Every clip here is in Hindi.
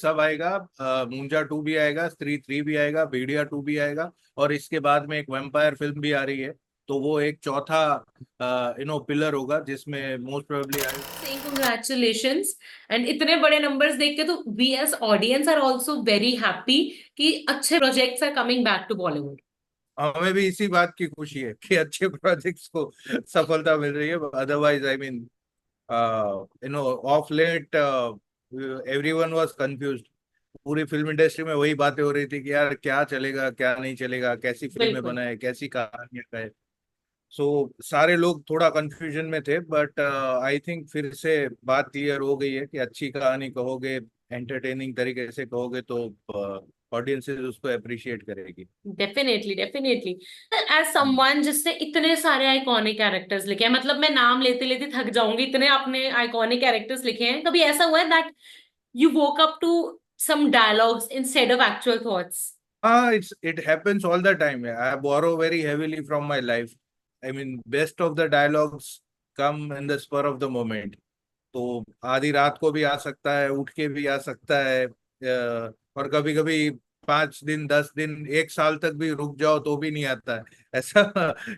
सब आएगा। मुंजा 2 भी आएगा, स्त्री 3 भी आएगा, भेड़िया 2 भी आएगा, और इसके बाद में एक वैम्पायर फिल्म भी आ रही है। तो वो एक चौथा पिलर होगा जिसमें most probably I. saying congratulations and इतने बड़े नंबर्स देख के तो we as audience are also very happy कि अच्छे projects are coming back to Bollywood. हमें भी इसी बात की खुशी है कि अच्छे प्रोजेक्ट्स को सफलता मिल रही है। Otherwise I mean of late everyone was confused. पूरी फिल्म इंडस्ट्री में वही बातें हो रही थी कि यार क्या चलेगा क्या नहीं चलेगा, कैसी फिल्में बिल्कुल। बनाए, कैसी कहानियां कहे। सो सारे लोग थोड़ा कंफ्यूजन में थे, बट आई थिंक फिर से बात क्लियर हो गई है कि अच्छी कहानी कहोगे, एंटरटेनिंग तरीके से कहोगे तो ऑडियंसेस उसको अप्रिशिएट करेगी। Definitely definitely. एज समवन जिसने इतने सारे आइकॉनिक कैरेक्टर्स लिखे हैं, मतलब मैं नाम लेते लेते थक जाऊंगी, इतने आपने आइकॉनिक कैरेक्टर्स लिखे हैं, कभी ऐसा हुआ है that you woke up to some dialogues instead of actual thoughts? हाँ, it happens all the time. I borrow very heavily from my life. I mean, best of the dialogues come in the spur of the moment. तो आधी रात को भी आ सकता है, उठ के भी आ सकता है, और कभी कभी 5 दिन, 10 दिन, 1 साल तक भी रुक जाओ तो भी नहीं आता है ऐसा।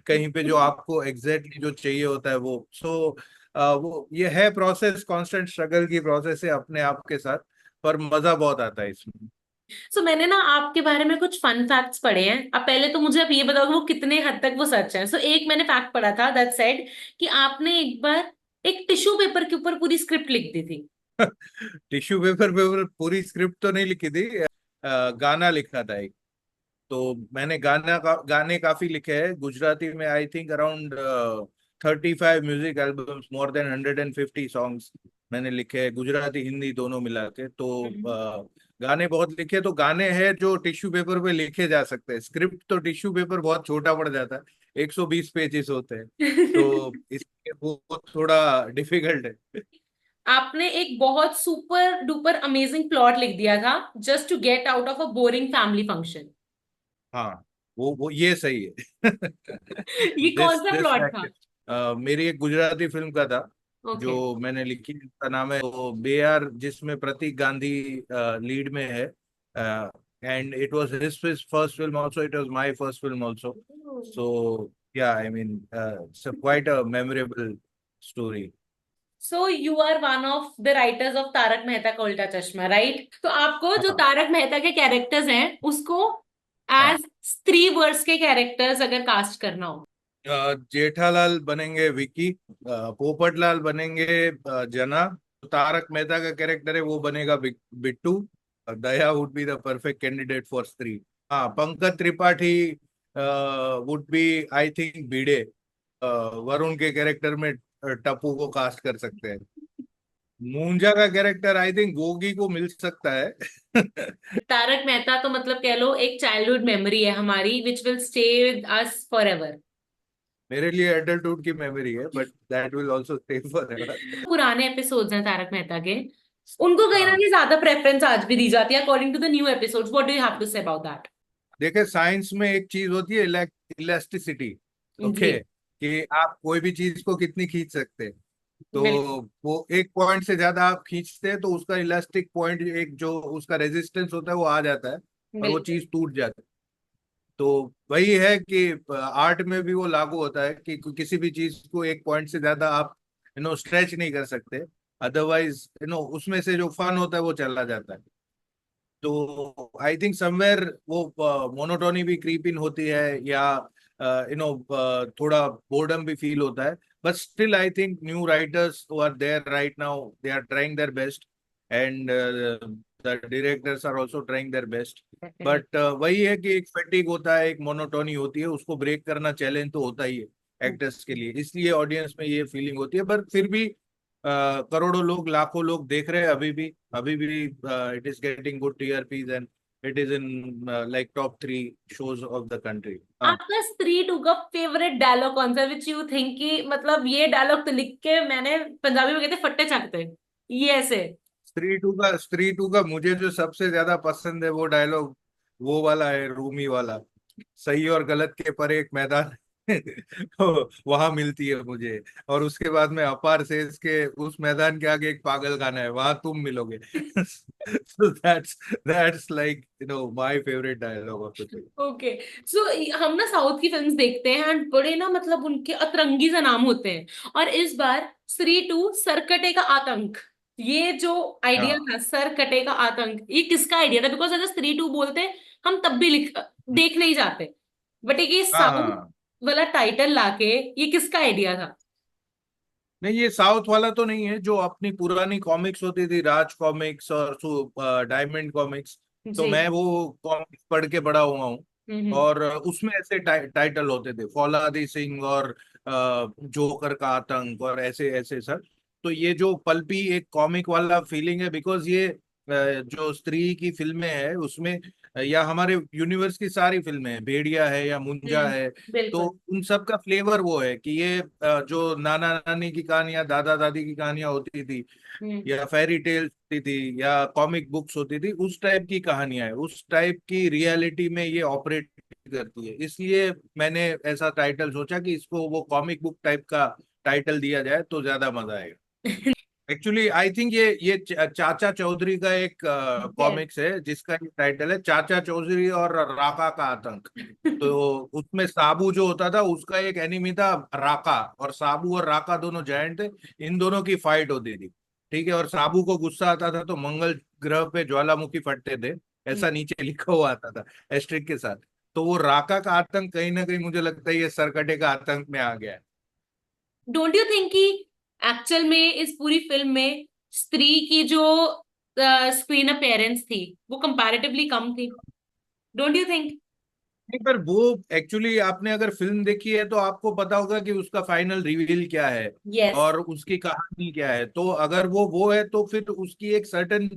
कहीं पे जो आपको एग्जैक्टली जो चाहिए होता है वो। वो ये है प्रोसेस, कांस्टेंट स्ट्रगल की प्रोसेस है अपने आप के साथ। पर मजा बहुत आता है इसमें। सो मैंने ना आपके बारे में कुछ फन फैक्ट्स पढ़े हैं। अब पहले तो मुझे आप ये बताओ कि वो कितने हद तक वो सच है। सो एक मैंने फैक्ट पढ़ा था दैट सेड कि आपने एक बार एक टिश्यू पेपर के ऊपर पूरी स्क्रिप्ट लिख दी थी। टिश्यू पेपर पे पूरी स्क्रिप्ट तो नहीं लिखी थी। गाना लिखा था एक। तो मैंने गाने काफी लिखे हैं गुजराती में। I think around 35 music albums, more than 150 songs मैंने लिखे हैं, गुजराती हिंदी दोनों मिला के। तो हम्म। गाने बहुत लिखे। तो गाने हैं जो टिश्यू पेपर पे लिखे जा सकते हैं। स्क्रिप्ट तो टिश्यू पेपर बहुत छोटा पड़ जाता है, 120 पेजेस होते हैं। तो इसलिए वो थोड़ा डिफिकल्ट है। आपने एक बहुत सुपर डुपर अमेजिंग प्लॉट लिख दिया था just to get out of a boring family function. हाँ, वो ये सही है। ये कौन दिस सा दिस प्लॉट था? फैक्ट मेरी एक गुजराती फिल्म का था ओके। जो मैंने लिखी। उसका नाम है वो बेयार, जिसमें प्रतीक गांधी लीड में है। And it was his first film also, it was my first film also. So yeah I mean it's quite a memorable story. So you are one of the writers of Taarak Mehta Ka Ooltah चश्मा, राइट? तो आपको जो हाँ तारक मेहता के कैरेक्टर्स हैं उसको हाँ। एज स्त्री वर्स के कैरेक्टर्स अगर कास्ट करना हो। जेठालाल बनेंगे विकी, पोपटलाल बनेंगे जना। तारक मेहता का कैरेक्टर है वो बनेगा Bittu. Daya would be the perfect candidate for Stree. हाँ, Pankaj Tripathi would be I think Bhide. Varun के कैरेक्टर में टप्पू को कास्ट कर सकते हैं। मूंजा का कैरेक्टर आई थिंक गोगी को मिल सकता है। तारक मेहता तो मतलब कह लो एक चाइल्डहुड मेमोरी है हमारी which will stay with us for ever. मेरे लिए एडल्टहुड की मेमोरी है, but that will also stay for. पुराने एपिसोड्स हैं तारक मेहता के, उनको कहीं ना हाँ, कहीं ज्यादा प्रेफरेंस आज भी दी जाती है according to the new episodes. What do you have to say about that? देखिए साइंस में एक चीज होती है इलास्टिसिटी। जी। ओके, कि आप कोई भी चीज को कितनी खींच सकते हैं। तो बिल्कुल। वो एक पॉइंट से ज्यादा आप खींचते हैं तो उसका इलास्टिक पॉइंट, एक जो उसका रेजिस्टेंस होता है वो आ जाता है, और वो बिल्कुल। चीज टूट जाती है। तो वही है कि आर्ट में भी वो लागू होता है कि किसी भी चीज को एक पॉइंट से ज्यादा आप स्ट्रेच नहीं कर सकते। अदरवाइज उसमें से जो फन होता है वो चला जाता है। तो आई थिंक समवेयर वो मोनोटोनी भी क्रीप इन होती है, या थोड़ा बोर्डम भी फील होता है। But still I think new writers who are there right now, they are trying their best, and the directors are also trying their best. Definitely. But वही है कि एक फैटिग होता है, एक मोनोटोनी होती है, उसको ब्रेक करना चैलेंज तो होता ही है एक्टर्स के लिए। इसलिए ऑडियंस में ये फीलिंग होती है। पर फिर भी करोड़ों लोग, लाखों लोग देख रहे हैं अभी भी it is getting good TRPs, and it is in like top 3 shows of the country. हाँ, आपका स्त्री टू का फेवरेट डायलॉग कौन सा विच यू थिंक कि मतलब ये डायलॉग तो लिख के मैंने, पंजाबी में कहते फट्टे छकते, ये ऐसे? स्त्री टू का मुझे जो सबसे ज्यादा पसंद है वो डायलॉग वो वाला है, रूमी वाला। सही और गलत के परे एक मैदान वहां मिलती है मुझे। और उसके बाद में अपार सेज के उस मैदान के आगे एक पागल खाना है, वहां तुम मिलोगे। So that's like my favorite dialogue of the film. Okay. So हम ना साउथ की फिल्म्स देखते हैं एंड बड़े ना मतलब उनके अतरंगी से नाम होते हैं, और इस बार स्त्री टू सरकटे का आतंक, ये जो आइडिया हाँ था सरकटे का आतंक, ये किसका आइडिया था? बिकॉज अगर स्त्री टू बोलते हम तब भी देख नहीं जाते, बट ये हाँ साउथ हाँ। वाला टाइटल लाके, ये किसका आइडिया था? नहीं, ये साउथ वाला तो नहीं है, जो अपनी पुरानी कॉमिक्स होती थी, राज कॉमिक्स और डायमंड कॉमिक्स। तो जी। मैं वो कॉमिक्स पढ़ के बड़ा हुआ हूँ। हम्म। और उसमें ऐसे टाइटल होते थे, फौलादी सिंह और जोकर का आतंक और ऐसे ऐसे सब। तो ये जो पल्पी एक कॉमिक वाला फीलिंग है, बिकॉज ये जो स्त्री की फिल्में हैं उसमें या हमारे यूनिवर्स की सारी फिल्में हैं, भेड़िया है या मुंजा है, तो बिल्कुल। उन सब का फ्लेवर वो है कि ये जो नाना नानी की कहानियां, दादा दादी की कहानियां होती थी, हम्म। या फेरी टेल्स होती थी, या कॉमिक बुक्स होती थी, उस टाइप की कहानियां है, उस टाइप की रियलिटी में ये ऑपरेट करती है। इसलिए मैंने ऐसा टाइटल सोचा कि इसको वो कॉमिक बुक टाइप का टाइटल दिया जाए तो ज्यादा मजा आएगा। एक्चुअली आई थिंक ये चाचा चौधरी का एक यस। कॉमिक्स है जिसका टाइटल है चाचा चौधरी और राका का आतंक। तो उसमें साबू जो होता था उसका एक एनिमी था राका, और साबू और राका दोनों जायंट थे, इन दोनों की फाइट होती थी। ठीक है, और साबू को गुस्सा आता था तो मंगल ग्रह पे ज्वालामुखी फटते थे, ऐसा नीचे लिखा हुआ आता था एस्ट्रिक के साथ। तो वो राका का आतंक कहीं ना कहीं मुझे लगता है ये सरकटे का आतंक में आ गया है। डोंट यू थिंक कि एक्चुअल में इस पूरी फिल्म में स्त्री की जो स्क्रीन अपेयरेंस थी वो कंपैरेटिवली कम थी? Don't you think? नहीं, पर वो एक्चुअली आपने अगर फिल्म देखी है तो आपको पता होगा कि उसका फाइनल रिवील क्या है यस। और उसकी कहानी क्या है। तो अगर वो है तो फिर उसकी एक सर्टन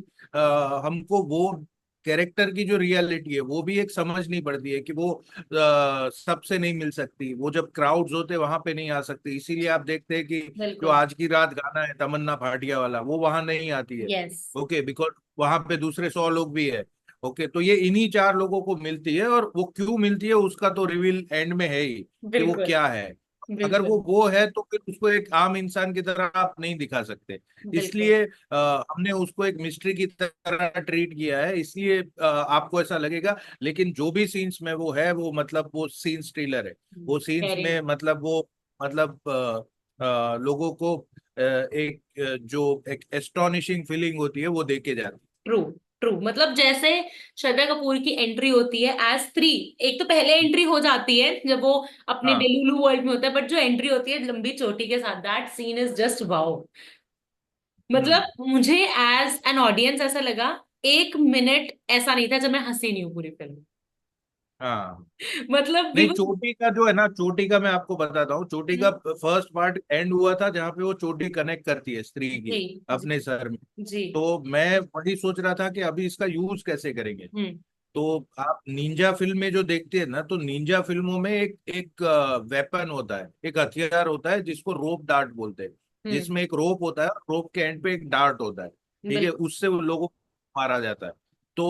हमको वो कैरेक्टर की जो रियलिटी है वो भी एक समझनी पड़ती है कि वो सबसे नहीं मिल सकती, वो जब क्राउड्स होते वहां पे नहीं आ सकती। इसीलिए आप देखते हैं कि जो बिल्कुल। आज की रात गाना है तमन्ना भाटिया वाला, वो वहां नहीं आती है। यस। ओके, बिकॉज वहां पे दूसरे 100 लोग भी है। ओके, तो ये इन्हीं 4 लोगों को मिलती है, और वो क्यों मिलती है उसका तो रिवील एंड में है ही कि वो बिल्कुल। क्या है। अगर बिल्कुल। वो है तो फिर उसको एक आम इंसान की तरह आप नहीं दिखा सकते। बिल्कुल। इसलिए हमने उसको एक मिस्ट्री की तरह ट्रीट किया है, इसलिए आपको ऐसा लगेगा। लेकिन जो भी सीन्स में वो है, वो मतलब वो सीन स्टीलर है। वो सीन्स वेरी में मतलब वो मतलब लोगों को एक जो एक एस्टोनिशिंग फीलिंग होती है वो देके जाती ट्रू। ट्रू, मतलब जैसे श्रद्धा कपूर की एंट्री होती है एज स्त्री, एक तो पहले एंट्री हो जाती है जब वो है। अपने हाँ। डेलुलु वर्ल्ड में होता है, बट जो एंट्री होती है लंबी चोटी के साथ, that scene is just wow. Hmm. मतलब मुझे एज एन ऑडियंस ऐसा लगा, एक मिनट ऐसा नहीं था जब मैं हंसी नहीं हूँ पूरी फिल्म। हाँ। मतलब वी नहीं, चोटी का जो है ना, चोटी का मैं आपको बताता हूँ। चोटी का फर्स्ट पार्ट एंड हुआ था जहाँ पे वो चोटी कनेक्ट करती है स्त्री की जी। जी। अपने सर में। जी। तो मैं वही सोच रहा था कि अभी इसका यूज कैसे करेंगे। हम्म। तो आप निंजा फिल्म में जो देखते हैं ना, तो निंजा फिल्मों में एक एक वेपन होता है, एक हथियार होता है जिसको रोप डार्ट बोलते हैं। हम्म। जिसमें एक रोप होता है, रोप के एंड पे एक डार्ट होता है। ठीक है, बिल्कुल। उससे वो लोगों को मारा जाता है। तो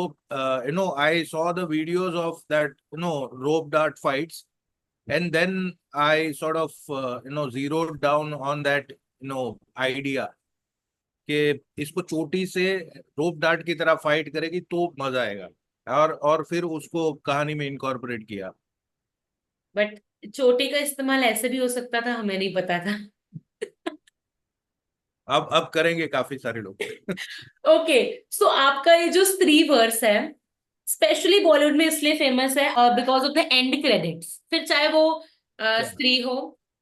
I saw the videos of that rope dart fights, and then I sort of zeroed down on that idea कि इसको चोटी से रोप डार्ट की तरह फाइट करेगी तो मजा आएगा। और फिर उसको कहानी में इनकॉर्पोरेट किया। बट चोटी का इस्तेमाल ऐसे भी हो सकता था, हमें नहीं पता था। अब करेंगे काफी सारे लोग। ओके। सो आपका ये जो स्त्री वर्स है स्पेशली बॉलीवुड में इसलिए फेमस है because of the end credits, फिर चाहे वो स्त्री हो,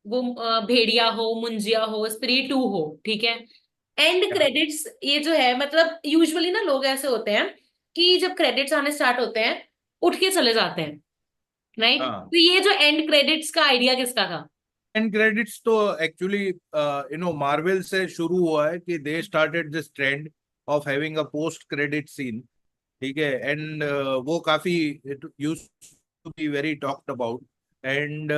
वो भेड़िया हो, मुंजिया हो, स्त्री टू हो, ठीक है। एंड क्रेडिट्स ये जो है, मतलब यूजुअली ना लोग ऐसे होते हैं कि जब क्रेडिट्स आने स्टार्ट होते हैं उठ के चले जाते हैं, राइट? हाँ, तो ये जो एंड क्रेडिट्स का आइडिया किसका था? एंड क्रेडिट्स तो एक्चुअली मार्वल से शुरू हुआ है कि they started this trend of having a post credit scene. ठीक है, एंड वो काफी used to be very talked about. And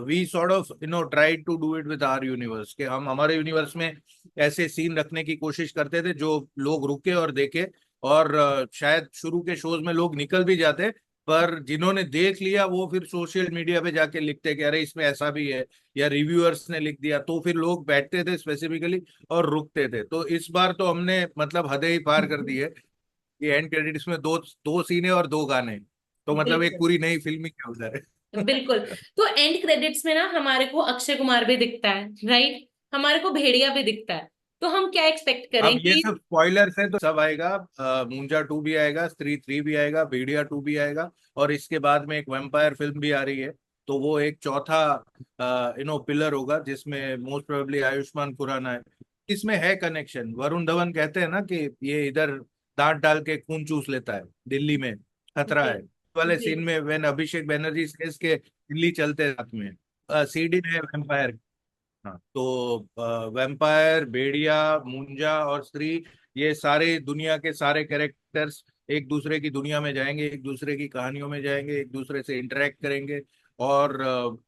we sort of try to do it with our universe, कि हम हमारे यूनिवर्स में ऐसे सीन रखने की कोशिश करते थे जो लोग रुके और देखे। और शायद शुरू के शोज में लोग निकल भी जाते, पर जिन्होंने देख लिया वो फिर सोशल मीडिया पे जाके लिखते कि अरे इसमें ऐसा भी है, या रिव्यूअर्स ने लिख दिया, तो फिर लोग बैठते थे स्पेसिफिकली और रुकते थे। तो इस बार तो हमने मतलब हदें ही पार कर दी है कि एंड क्रेडिट्स में दो दो सीने और दो गाने, तो मतलब एक बिल्कुल पूरी नई फिल्म ही है उधर। बिल्कुल। तो एंड क्रेडिट्स में ना हमारे को अक्षय कुमार भी दिखता है, राइट, हमारे को भेड़िया भी दिखता है। तो हम क्या एक्सपेक्ट अब करें ये कि सब स्पॉयलर्स है तो सब आएगा। मुंजा 2 भी आएगा, स्त्री 3 भी आएगा, भेड़िया 2 भी आएगा, और इसके बाद में एक वैम्पायर फिल्म भी आ रही है। तो वो एक चौथा पिलर होगा जिसमें मोस्ट प्रोबेबली आयुष्मान खुराना है। इसमें है कनेक्शन, वरुण धवन कहते हैं ना कि ये इधर दांत डाल के खून चूस लेता है, दिल्ली में खतरा बिल, है वाले सीन बिल, में व्हेन अभिषेक बनर्जी सेज के दिल्ली चलते साथ में सीडी है वैम्पायर। हाँ, तो वैम्पायर, भेड़िया, मुंजा और स्त्री, ये सारे दुनिया के सारे कैरेक्टर्स एक दूसरे की दुनिया में जाएंगे, एक दूसरे की कहानियों में जाएंगे, एक दूसरे से इंटरेक्ट करेंगे, और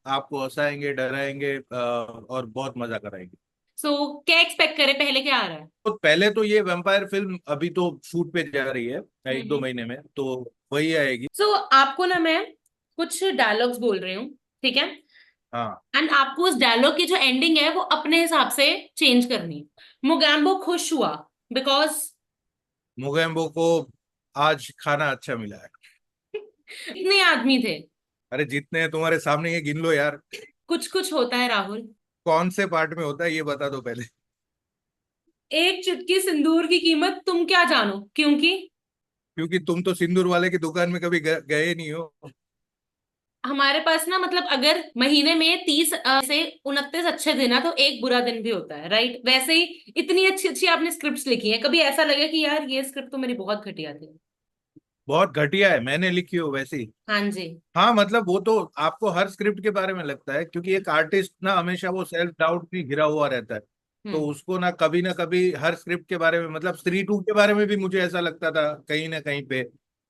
आपको हंसाएंगे, डराएंगे, और बहुत मजा कराएंगे। सो क्या एक्सपेक्ट करें, पहले क्या आ रहा है? तो पहले तो ये वैम्पायर फिल्म अभी तो शूट पे जा रही है एक दो हम्म। महीने में, तो वही आएगी। सो आपको ना मैं कुछ डायलॉग्स बोल रही हूँ, ठीक है, हाँ, एंड आपको उस डायलॉग की जो एंडिंग है वो अपने हिसाब से चेंज करनी है। मोगैम्बो खुश हुआ बिकॉज मोगेम्बो को आज खाना अच्छा मिला है। इतने आदमी थे। अरे जितने हैं तुम्हारे सामने, ये गिन लो यार। कुछ कुछ होता है राहुल। कौन से पार्ट में होता है ये बता दो पहले। एक चुटकी सिंदूर की कीमत तुम क्या जानो, क्योंकि क्योंकि तुम तो सिंदूर वाले की दुकान में कभी गए नहीं हो। हमारे पास ना, मतलब अगर महीने में 30 से 29 अच्छे दिन है तो एक बुरा दिन भी होता है, राइट? वैसे ही इतनी अच्छी अच्छी आपने स्क्रिप्ट्स लिखी है, कभी ऐसा लगे कि यार ये स्क्रिप्ट तो मेरी बहुत घटिया थी? बहुत घटिया है, मैंने लिखी हो वैसी। हाँ जी। हाँ मतलब वो तो आपको हर स्क्रिप्ट के बारे में लगता है, क्योंकि एक आर्टिस्ट ना हमेशा वो सेल्फ डाउट भी घिरा हुआ रहता है। तो हम्म। उसको ना कभी हर स्क्रिप्ट के बारे में, मतलब स्त्री 2 के बारे में भी मुझे ऐसा लगता था कहीं ना कहीं पे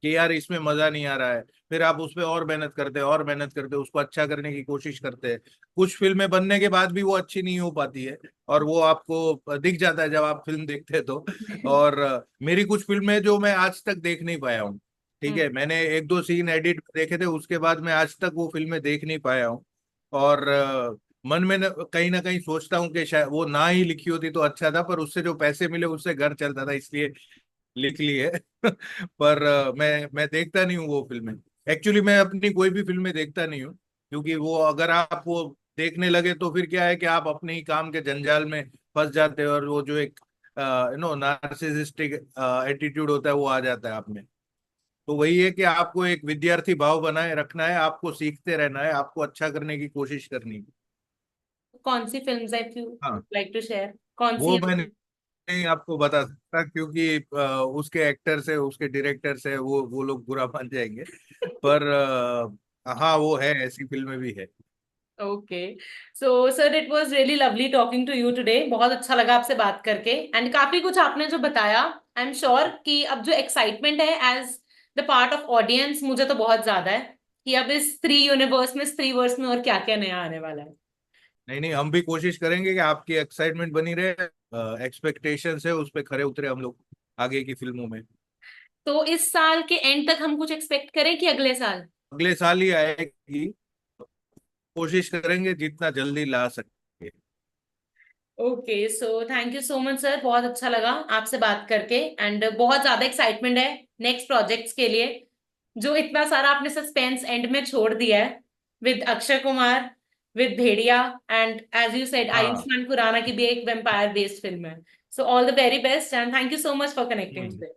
कि यार इसमें मजा नहीं आ रहा है। फिर आप उस पर और मेहनत करते, और मेहनत करते, उसको अच्छा करने की कोशिश करते हैं। कुछ फिल्में बनने के बाद भी वो अच्छी नहीं हो पाती है, और वो आपको दिख जाता है जब आप फिल्म देखते हैं तो। और मेरी कुछ फिल्में जो मैं आज तक देख नहीं पाया हूँ, ठीक है, हम्म। मैंने एक दो सीन एडिट देखे थे, उसके बाद मैं आज तक वो फिल्में देख नहीं पाया हूँ। और मन में कहीं ना कहीं सोचता हूँ कि शायद वो ना ही लिखी होती तो अच्छा था, पर उससे जो पैसे मिले उससे घर चलता था, इसलिए लिख ली है। पर मैं देखता नहीं हूँ वो फिल्में। एक्चुअली मैं अपनी कोई भी फिल्में देखता नहीं हूँ, क्योंकि वो अगर आप वो देखने लगे तो फिर क्या है कि आप अपने ही काम के जंजाल में फंस जाते हो, और वो जो एक नार्सिसिस्टिक एटीट्यूड होता है वो आ जाता है आप में। तो वही है कि आपको एक विद्यार्थी भाव बनाए रखना है, आपको सीखते रहना है, आपको अच्छा करने की कोशिश करनी है। कौन सी फिल्म्स है, इफ यू हाँ, लाइक टू शेयर, कौन सी वो है मैं वो? नहीं आपको बता सकता, क्योंकि उसके एक्टर्स है, उसके डायरेक्टर्स है, वो लोग बुरा मान जाएंगे। पर हाँ वो है, ऐसी फिल्में भी है। Okay. So sir, it was really lovely talking to you today, बहुत अच्छा लगा आपसे बात करके, एंड काफी कुछ आपने जो बताया, आई एम श्योर कि अब जो एक्साइटमेंट है as the part of audience, मुझे तो बहुत ज्यादा है कि अब इस स्त्री यूनिवर्स में, स्त्री वर्स में और क्या क्या नया आने वाला है। नहीं नहीं, हम भी कोशिश करेंगे कि आपकी एक्साइटमेंट बनी रहे, एक्सपेक्टेशंस है उस पे खरे उतरे हम लोग आगे की फिल्मों में। तो इस साल के एंड तक हम कुछ एक्सपेक्ट करें कि अगले साल? अगले साल ही आएगी, कोशिश करेंगे जितना जल्दी ला सके। Okay, so thank you so much sir, बहुत अच्छा लगा आपसे बात करके, एंड बहुत ज्यादा एक्साइटमेंट है नेक्स्ट प्रोजेक्ट्स के लिए, जो इतना सारा आपने सस्पेंस एंड में छोड़ दिया है with Akshay Kumar, with Bhediya, and as you said हाँ। आयुष्मान खुराना की भी एक वेम्पायर बेस्ड फिल्म है। So all the very best and thank you so much for connecting hmm. Today.